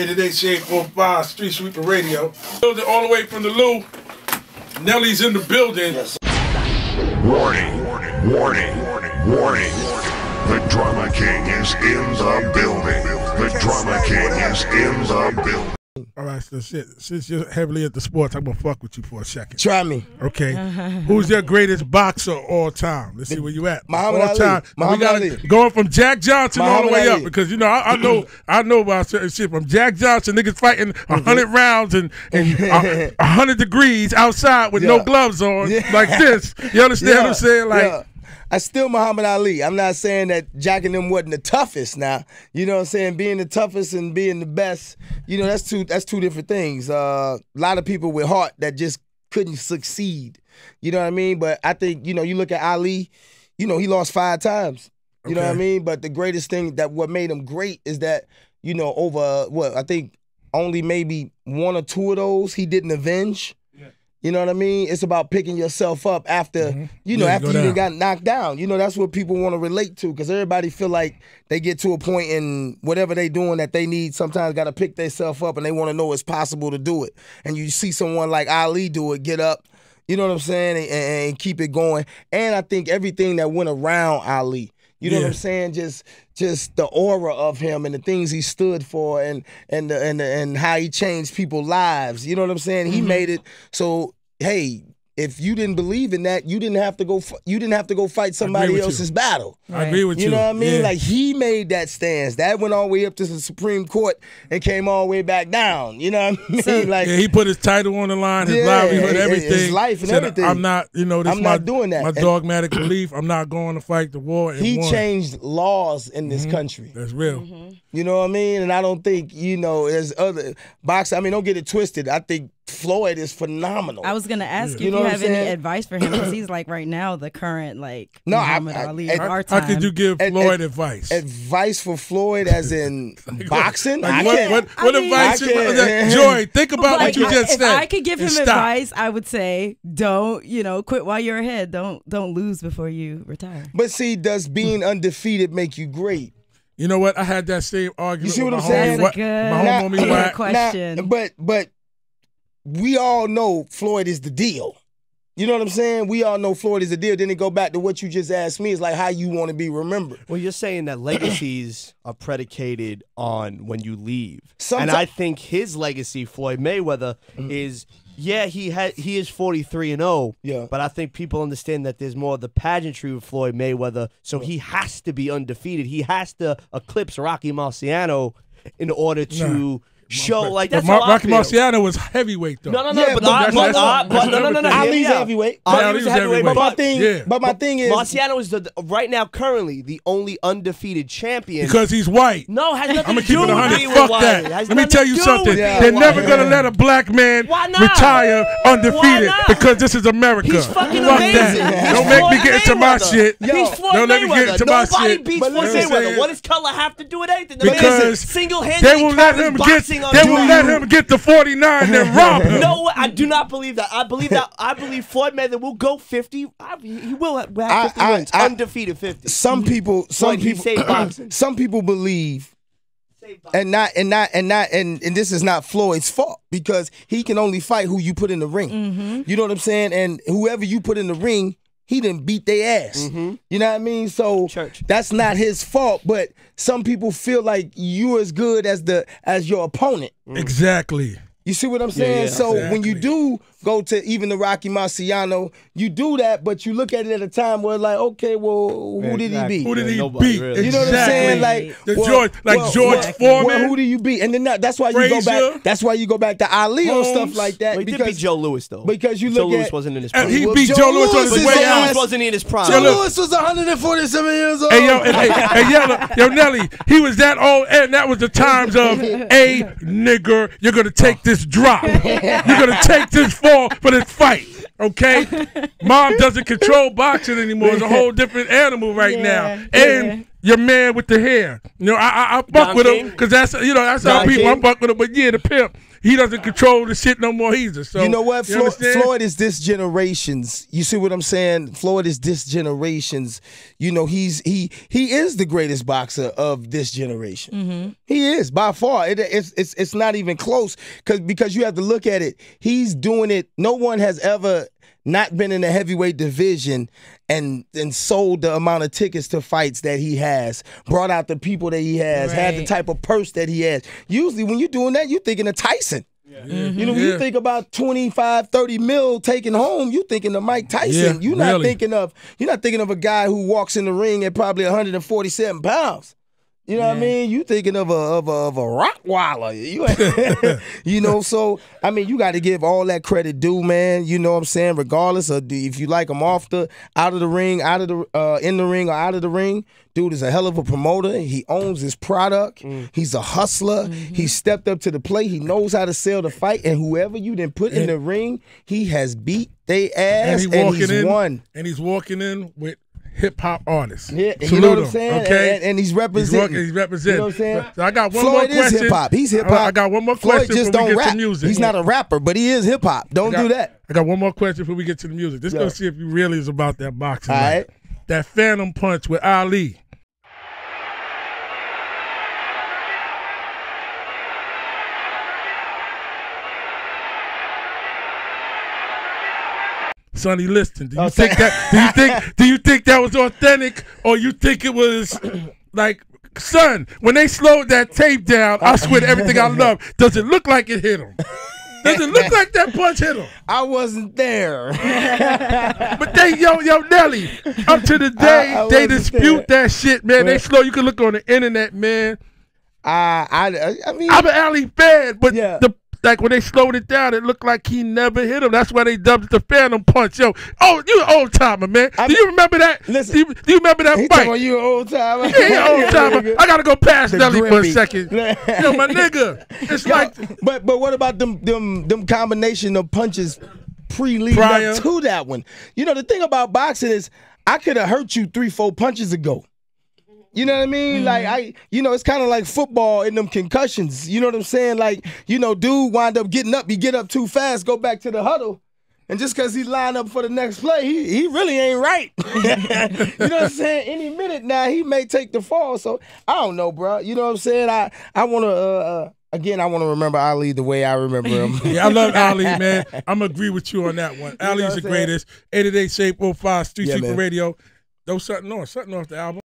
88 Shade45 Street Sweeper Radio. Building all the way from the Lou. Nelly's in the building. Yes. Warning, warning, warning. The Drama King is in the building. The Drama King is in the building. All right, so since you're heavily into sports, I'm going to fuck with you for a second. Try me. Okay. Who's your greatest boxer all time? Let's see where you at. Muhammad all Ali. Time. Muhammad Ali. Going from Jack Johnson all the way Ali. up. Because, you know, I know about certain shit. From Jack Johnson, niggas fighting 100 rounds and 100 degrees outside with no gloves on like this. You understand what I'm saying? Like. I still Muhammad Ali. I'm not saying that Jack and them wasn't the toughest now. You know what I'm saying? Being the toughest and being the best, you know, that's two different things. A lot of people with heart that just couldn't succeed. You know what I mean? But I think, you know, you look at Ali, you know, he lost 5 times. You know what I mean? But the greatest thing that what made him great is that, you know, over what I think only maybe 1 or 2 of those he didn't avenge. You know what I mean? It's about picking yourself up after, you know, after you got knocked down. You know, that's what people want to relate to because everybody feel like they get to a point in whatever they doing that they need sometimes got to pick themselves up and they want to know it's possible to do it. And you see someone like Ali do it, get up, you know what I'm saying, and keep it going. And I think everything that went around Ali, you know what I'm saying, just the aura of him and the things he stood for and how he changed people's lives. You know what I'm saying? He made it so, hey, if you didn't believe in that, you didn't have to go fight somebody else's battle. I agree with you. You know what I mean? Like he made that stance. That went all the way up to the Supreme Court and came all the way back down. You know what I mean? So, like he put his title on the line, his livelihood, everything. His life and everything. I'm not, you know, this I'm not doing that. My dogmatic belief. I'm not going to fight the war. He changed laws in this country. That's real. You know what I mean? And I don't think, you know, there's other boxers. I mean, don't get it twisted. I think Floyd is phenomenal. I was gonna ask you if you have any advice for him because he's like right now the current Muhammad Ali of our time. How could you give Floyd advice? Advice for Floyd as in boxing? Like what advice? Joy, think about what you just said. If I could give him advice, I would say don't, you know, quit while you're ahead. Don't lose before you retire. But see, does being undefeated make you great? You know what? I had that same argument. You see what with I'm saying? That's a good question. But we all know Floyd is the deal. You know what I'm saying? We all know Floyd is the deal. Then it go back to what you just asked me. It's like how you want to be remembered. Well, you're saying that legacies are predicated on when you leave. And I think his legacy, Floyd Mayweather, is, yeah, he is 43-0. Yeah. But I think people understand that there's more of the pageantry with Floyd Mayweather. So he has to be undefeated. He has to eclipse Rocky Marciano in order to show like that's how Rocky Marciano was heavyweight though. No, Ali's a heavyweight. Ali's a heavyweight. But my thing is, Marciano is right now currently the only undefeated champion because he's white. No, has nothing I'm gonna to keep do it 100. with Fuck white. that. Let me tell you something. They're never gonna let a black man retire undefeated because this is America. He's fucking Fuck amazing. that. Don't make me get into my shit. He's Floyd Don't let me get into my Nobody shit. beats Floyd Mayweather. What does color have to do with anything? Because single-handedly they will let him get the 49 and rob him. No, I do not believe that. I believe Floyd Mayweather will go 50. He will have 50 wins, undefeated 50. Some people believe, and this is not Floyd's fault because he can only fight who you put in the ring. You know what I'm saying? And whoever you put in the ring, he didn't beat their ass. You know what I mean? So that's not his fault. But some people feel like you're as good as your opponent. Exactly. You see what I'm saying? So when you do go to even the Rocky Marciano, you do that, but you look at it at a time where like, okay, well, who did he beat? Who did he beat? Really. You know what I'm saying? Like George Foreman. Who do you beat? And then that's why you go back. That's why you go back to Ali or stuff like that. Well, he did beat Joe Louis though. Because you look Joe Louis wasn't in his prime. He beat Joe Louis on his way out. Joe Louis wasn't in his prime. Joe Louis was 147 years old. Hey, yo, Nelly, he was that old, and that was the times of, hey, nigger, you're gonna take this drop. You're gonna take this fall for this fight. Okay, Mom doesn't control boxing anymore. It's a whole different animal right now. And your man with the hair, you know, I fuck with him because that's how people. I fuck with him, but yeah, the pimp. he doesn't control the shit no more either. So you know what? Floyd is this generation's. You see what I'm saying? Floyd is this generation's. You know, he is the greatest boxer of this generation. Mm-hmm. He is by far. It's not even close because you have to look at it. He's doing it. No one has ever not been in the heavyweight division and sold the amount of tickets to fights that he has, brought out the people that he has, had the type of purse that he has. Usually when you're doing that, you're thinking of Tyson. Yeah. Mm-hmm. You know, when you think about 25, 30 mil taken home, you're thinking of Mike Tyson. You're not thinking of a guy who walks in the ring at probably 147 pounds. You know what I mean? You thinking of a Rottweiler. You know, so I mean, you got to give all that credit due, man. You know what I'm saying? Regardless of if you like him out of the ring, in the ring or out of the ring, dude is a hell of a promoter. He owns his product. He's a hustler. He stepped up to the plate. He knows how to sell the fight. And whoever you didn't put in the ring, he has beat they ass and he's won. And he's walking in with hip-hop artists. Yeah, you know what I'm saying? Okay? And he's representing. He's representing. You know what I'm saying? So I got one Floyd more question. Is hip-hop. He's hip-hop. I got one more question Floyd just before we don't get rap. to music. He's not a rapper, but he is hip-hop. Don't do that. I got one more question before we get to the music. Just go see if you really is about that boxing. All right. That Phantom Punch with Ali. Sonny, listen. Do you think that? Do you think that was authentic, or you think it was like, son? When they slowed that tape down, I swear to everything I love. Does it look like it hit him? Does it look like that punch hit him? I wasn't there. But they, yo, Nelly, up to the day they dispute that shit, man. They slow. You can look on the internet, man. I mean, I'm an Ali fan, but like when they slowed it down, it looked like he never hit him. That's why they dubbed it the Phantom Punch. Yo, you an old timer, man. Do you remember that? Listen, do you remember that fight? About you an old timer? Yeah, you an old timer. I gotta go past Nelly for a second. Yo, my nigga, it's like. But what about them combination of punches leading up to that one? You know, the thing about boxing is I could have hurt you 3-4 punches ago. You know what I mean? Like, it's kind of like football in them concussions. You know what I'm saying? Like, dude wind up getting up. He get up too fast, go back to the huddle. And just because he lined up for the next play, he really ain't right. You know what I'm saying? Any minute now, he may take the fall. So, I don't know, bro. You know what I'm saying? I want to... Again, I want to remember Ali the way I remember him. Yeah, I love Ali, man. I'm going to agree with you on that one. Ali's the greatest. 888 Shade 45, Street Secret Radio. Throw something off the album.